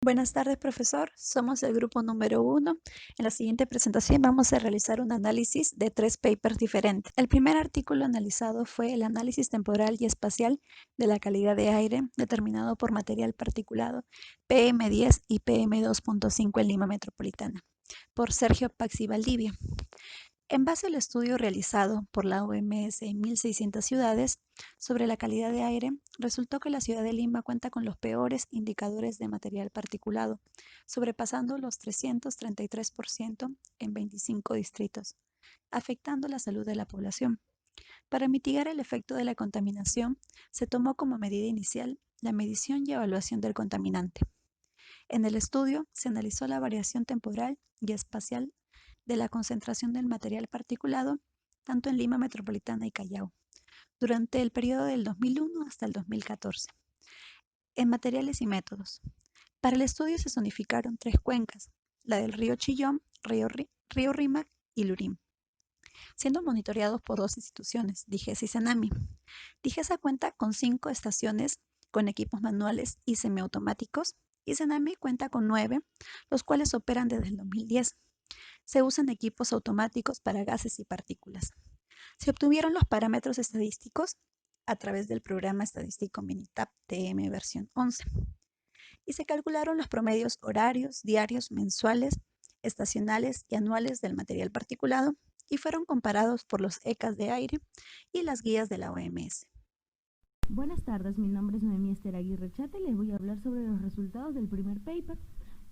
Buenas tardes, profesor. Somos el grupo número 1. En la siguiente presentación vamos a realizar un análisis de 3 papers diferentes. El primer artículo analizado fue el análisis temporal y espacial de la calidad de aire determinado por material particulado PM10 y PM2.5 en Lima Metropolitana, por Sergio Paxi Valdivia. En base al estudio realizado por la OMS en 1.600 ciudades sobre la calidad de aire, resultó que la ciudad de Lima cuenta con los peores indicadores de material particulado, sobrepasando los 333% en 25 distritos, afectando la salud de la población. Para mitigar el efecto de la contaminación, se tomó como medida inicial la medición y evaluación del contaminante. En el estudio se analizó la variación temporal y espacial de la concentración del material particulado tanto en Lima Metropolitana y Callao, durante el periodo del 2001 hasta el 2014, en materiales y métodos. Para el estudio se zonificaron 3 cuencas, la del río Chillón, río Rímac y Lurín, siendo monitoreados por 2 instituciones, DIGESA y CENAMI. DIGESA cuenta con 5 estaciones con equipos manuales y semiautomáticos, y CENAMI cuenta con 9, los cuales operan desde el 2010. Se usan equipos automáticos para gases y partículas. Se obtuvieron los parámetros estadísticos a través del programa estadístico Minitab TM versión 11 y se calcularon los promedios horarios, diarios, mensuales, estacionales y anuales del material particulado y fueron comparados por los ECAs de aire y las guías de la OMS. Buenas tardes, mi nombre es Noemí Esther Aguirre Chata y les voy a hablar sobre los resultados del primer paper.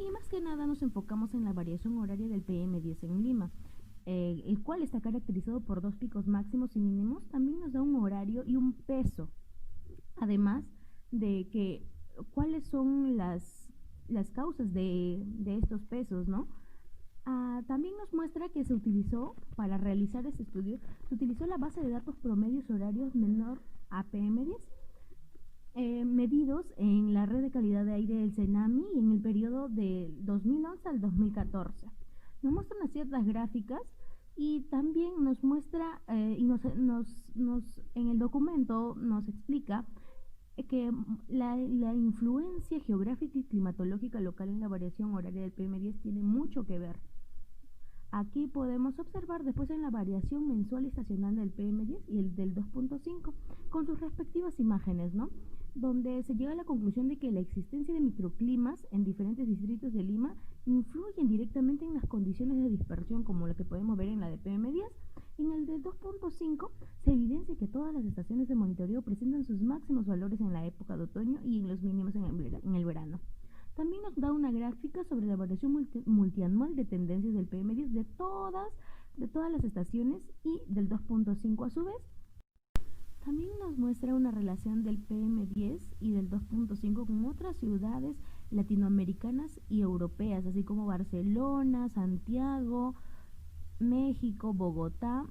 Y más que nada nos enfocamos en la variación horaria del PM10 en Lima, el cual está caracterizado por 2 picos máximos y mínimos. También nos da un horario y un peso, además de que cuáles son las causas de estos pesos, ¿no? También nos muestra que se utilizó, para realizar este estudio, se utilizó la base de datos promedios horarios menor a PM10, medidos en la red de calidad de aire del CENAMI en el periodo de 2011 al 2014. Nos muestra unas ciertas gráficas y también nos muestra, en el documento nos explica que la influencia geográfica y climatológica local en la variación horaria del PM10 tiene mucho que ver. Aquí podemos observar después en la variación mensual y estacional del PM10 y el del 2.5 con sus respectivas imágenes, ¿no? Donde se llega a la conclusión de que la existencia de microclimas en diferentes distritos de Lima influyen directamente en las condiciones de dispersión, como la que podemos ver en la de PM10. En el del 2.5 se evidencia que todas las estaciones de monitoreo presentan sus máximos valores en la época de otoño y en los mínimos en el verano. También nos da una gráfica sobre la variación multianual de tendencias del PM10 de todas las estaciones y del 2.5 a su vez. También nos muestra una relación del PM10 y del 2.5 con otras ciudades latinoamericanas y europeas, así como Barcelona, Santiago, México, Bogotá,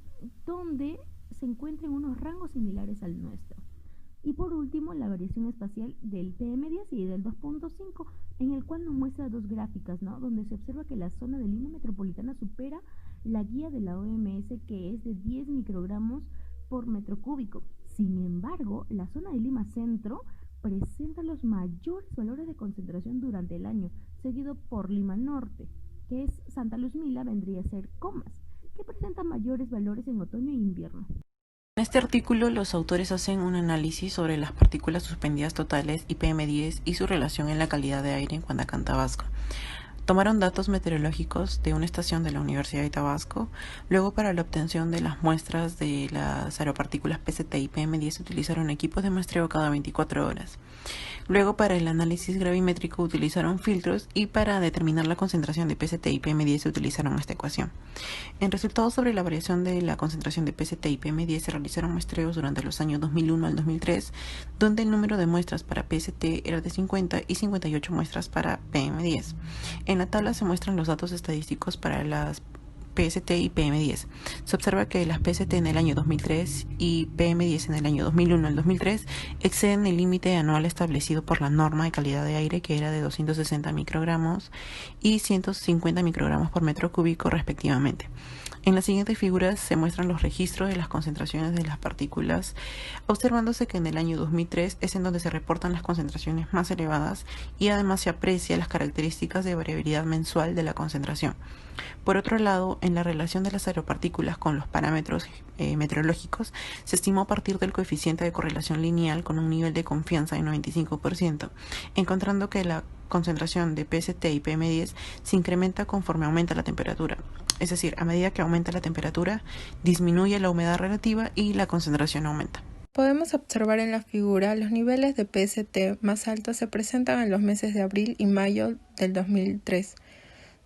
donde se encuentran unos rangos similares al nuestro. Y por último, la variación espacial del PM10 y del 2.5, en el cual nos muestra 2 gráficas, ¿no? Donde se observa que la zona de Lima Metropolitana supera la guía de la OMS, que es de 10 microgramos por metro cúbico. Sin embargo, la zona de Lima Centro presenta los mayores valores de concentración durante el año, seguido por Lima Norte, que es Santa Luz Mila, vendría a ser Comas, que presenta mayores valores en otoño e invierno. En este artículo, los autores hacen un análisis sobre las partículas suspendidas totales y PM10 y su relación en la calidad de aire en Guanacán, Tabasco. Tomaron datos meteorológicos de una estación de la Universidad de Tabasco. Luego, para la obtención de las muestras de las aeropartículas PCT y PM10 utilizaron equipos de muestreo cada 24 horas. Luego, para el análisis gravimétrico utilizaron filtros y para determinar la concentración de PCT y PM10 utilizaron esta ecuación. En resultados sobre la variación de la concentración de PCT y PM10 se realizaron muestreos durante los años 2001 al 2003, donde el número de muestras para PCT era de 50 y 58 muestras para PM10. En la tabla se muestran los datos estadísticos para las PST y PM10. Se observa que las PST en el año 2003 y PM10 en el año 2001 al 2003 exceden el límite anual establecido por la norma de calidad de aire, que era de 260 microgramos y 150 microgramos por metro cúbico respectivamente. En las siguientes figuras se muestran los registros de las concentraciones de las partículas, observándose que en el año 2003 es en donde se reportan las concentraciones más elevadas y además se aprecia las características de variabilidad mensual de la concentración. Por otro lado, en la relación de las aeropartículas con los parámetros meteorológicos, se estimó a partir del coeficiente de correlación lineal con un nivel de confianza de 95%, encontrando que la concentración de PST y PM10 se incrementa conforme aumenta la temperatura. Es decir, a medida que aumenta la temperatura, disminuye la humedad relativa y la concentración aumenta. Podemos observar en la figura los niveles de PST más altos se presentan en los meses de abril y mayo del 2003.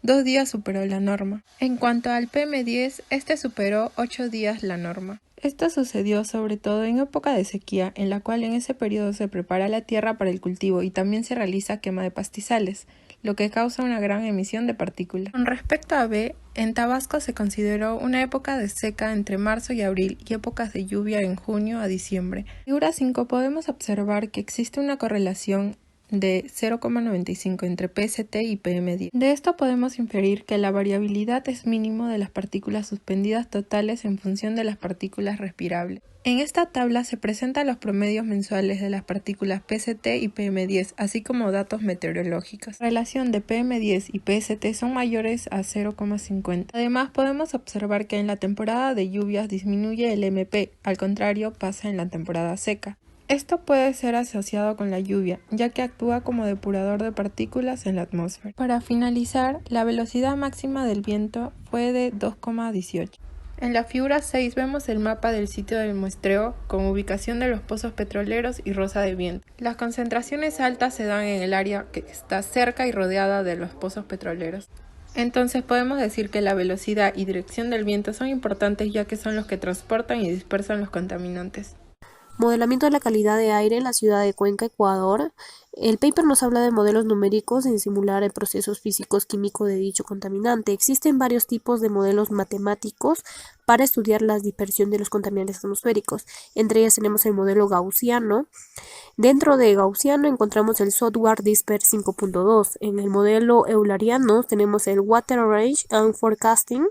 2 días superó la norma. En cuanto al PM10, este superó 8 días la norma. Esto sucedió sobre todo en época de sequía, en la cual en ese periodo se prepara la tierra para el cultivo y también se realiza quema de pastizales, lo que causa una gran emisión de partículas. Con respecto a B, en Tabasco se consideró una época de seca entre marzo y abril y épocas de lluvia en junio a diciembre. En figura 5 podemos observar que existe una correlación de 0,95 entre PST y PM10. De esto podemos inferir que la variabilidad es mínimo de las partículas suspendidas totales en función de las partículas respirables. En esta tabla se presentan los promedios mensuales de las partículas PST y PM10, así como datos meteorológicos. La relación de PM10 y PST son mayores a 0,50. Además, podemos observar que en la temporada de lluvias disminuye el MP, al contrario pasa en la temporada seca. Esto puede ser asociado con la lluvia, ya que actúa como depurador de partículas en la atmósfera. Para finalizar, la velocidad máxima del viento fue de 2,18. En la figura 6 vemos el mapa del sitio del muestreo con ubicación de los pozos petroleros y rosa de viento. Las concentraciones altas se dan en el área que está cerca y rodeada de los pozos petroleros. Entonces podemos decir que la velocidad y dirección del viento son importantes, ya que son los que transportan y dispersan los contaminantes. Modelamiento de la calidad de aire en la ciudad de Cuenca, Ecuador. El paper nos habla de modelos numéricos en simular el procesos físicos químicos de dicho contaminante. Existen varios tipos de modelos matemáticos para estudiar la dispersión de los contaminantes atmosféricos. Entre ellas tenemos el modelo gaussiano. Dentro de gaussiano encontramos el software DISPER 5.2. En el modelo euleriano tenemos el Water Range and Forecasting.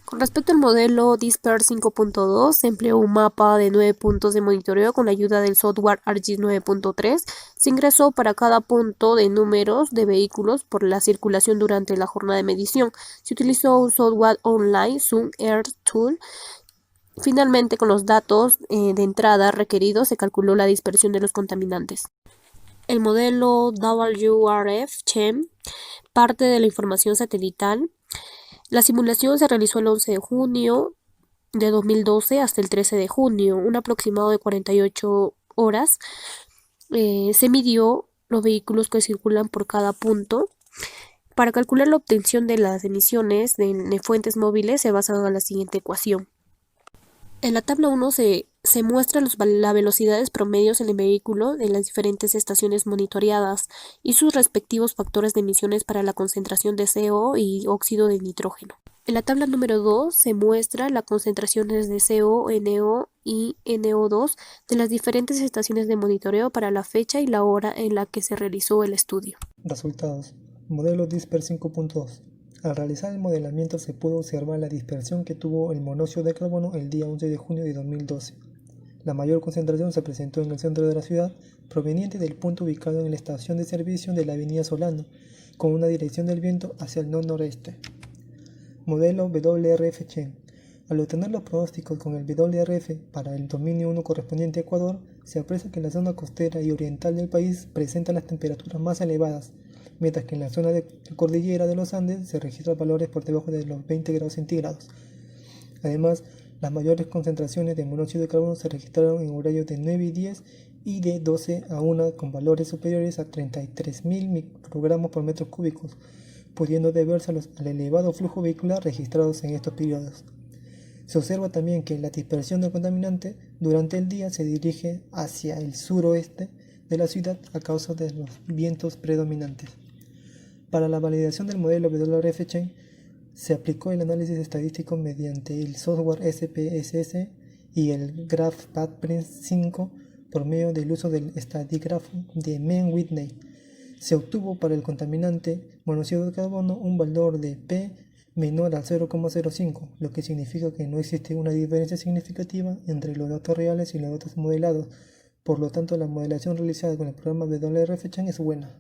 Con respecto al modelo DISPER 5.2, se empleó un mapa de 9 puntos de monitoreo con la ayuda del software ArcGIS 9.3. Se ingresó para cada punto de números de vehículos por la circulación durante la jornada de medición. Se utilizó un software online, Zoom Air Tool. Finalmente, con los datos de entrada requeridos, se calculó la dispersión de los contaminantes. El modelo WRF-CHEM parte de la información satelital. La simulación se realizó el 11 de junio de 2012 hasta el 13 de junio, un aproximado de 48 horas. Se midió los vehículos que circulan por cada punto. Para calcular la obtención de las emisiones de fuentes móviles se basa en la siguiente ecuación. En la tabla 1 se muestra las velocidades promedios en el vehículo de las diferentes estaciones monitoreadas y sus respectivos factores de emisiones para la concentración de CO y óxido de nitrógeno. En la tabla número 2 se muestra las concentraciones de CO, NO y NO2 de las diferentes estaciones de monitoreo para la fecha y la hora en la que se realizó el estudio. Resultados. Modelo DISPER 5.2. Al realizar el modelamiento se pudo observar la dispersión que tuvo el monóxido de carbono el día 11 de junio de 2012. La mayor concentración se presentó en el centro de la ciudad, proveniente del punto ubicado en la estación de servicio de la avenida Solano, con una dirección del viento hacia el nor-noreste. Modelo WRF-CHEM. Al obtener los pronósticos con el WRF para el dominio 1 correspondiente a Ecuador, se aprecia que la zona costera y oriental del país presenta las temperaturas más elevadas, mientras que en la zona de la cordillera de los Andes se registran valores por debajo de los 20 grados centígrados. Además, las mayores concentraciones de monóxido de carbono se registraron en horarios de 9 y 10 y de 12 a 1 con valores superiores a 33.000 microgramos por metros cúbicos, pudiendo deberse al elevado flujo vehicular registrados en estos periodos. Se observa también que la dispersión del contaminante durante el día se dirige hacia el suroeste de la ciudad a causa de los vientos predominantes. Para la validación del modelo WRF-CHEM Se aplicó el análisis estadístico mediante el software SPSS y el GraphPad 5 por medio del uso del StudyGraph de Mann-Whitney. Se obtuvo para el contaminante monóxido de carbono un valor de P menor al 0,05, lo que significa que no existe una diferencia significativa entre los datos reales y los datos modelados. Por lo tanto, la modelación realizada con el programa WRF-Chan es buena.